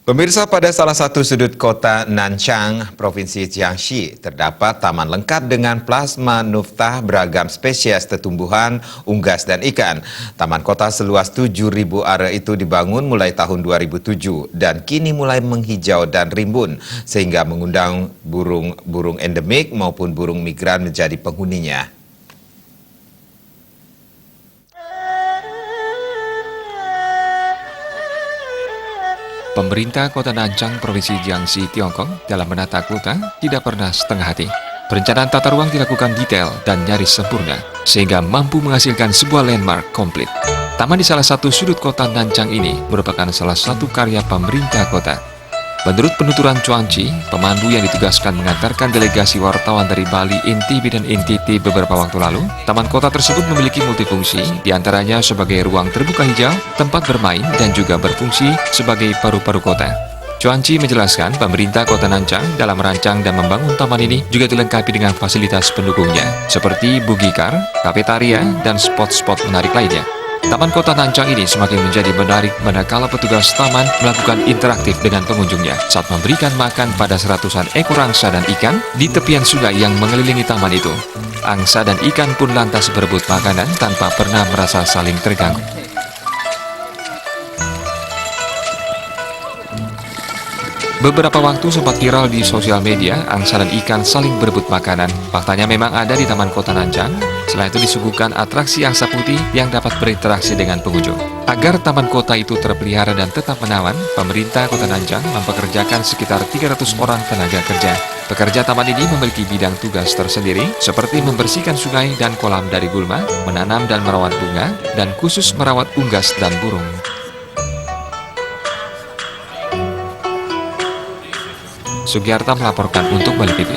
Pemirsa, pada salah satu sudut kota Nanchang, Provinsi Jiangxi, terdapat taman lengkap dengan plasma nuftah beragam spesies tumbuhan, unggas, dan ikan. Taman kota seluas 7.000 area itu dibangun mulai tahun 2007 dan kini mulai menghijau dan rimbun, sehingga mengundang burung-burung endemik maupun burung migran menjadi penghuninya. Pemerintah Kota Nanchang, Provinsi Jiangxi, Tiongkok dalam menata kota tidak pernah setengah hati. Perencanaan tata ruang dilakukan detail dan nyaris sempurna, sehingga mampu menghasilkan sebuah landmark komplit. Taman di salah satu sudut kota Nanchang ini merupakan salah satu karya pemerintah kota. Menurut penuturan Chuangqi, pemandu yang ditugaskan mengantarkan delegasi wartawan dari Bali, Intibi, dan NTT beberapa waktu lalu, taman kota tersebut memiliki multifungsi, diantaranya sebagai ruang terbuka hijau, tempat bermain, dan juga berfungsi sebagai paru-paru kota. Chuangqi menjelaskan pemerintah kota Nanchang dalam merancang dan membangun taman ini juga dilengkapi dengan fasilitas pendukungnya, seperti buggy car, kafetaria, dan spot-spot menarik lainnya. Taman kota Nanchang ini semakin menjadi menarik manakala petugas taman melakukan interaktif dengan pengunjungnya saat memberikan makan pada seratusan ekor angsa dan ikan di tepian sungai yang mengelilingi taman itu. Angsa dan ikan pun lantas berebut makanan tanpa pernah merasa saling terganggu. Beberapa waktu sempat viral di sosial media, angsa dan ikan saling berebut makanan. Faktanya memang ada di Taman Kota Nanchang. Selain itu disuguhkan atraksi angsa putih yang dapat berinteraksi dengan pengunjung. Agar taman kota itu terpelihara dan tetap menawan, pemerintah Kota Nanchang mempekerjakan sekitar 300 orang tenaga kerja. Pekerja taman ini memiliki bidang tugas tersendiri, seperti membersihkan sungai dan kolam dari gulma, menanam dan merawat bunga, dan khusus merawat unggas dan burung. Sugiarta melaporkan untuk Bali TV.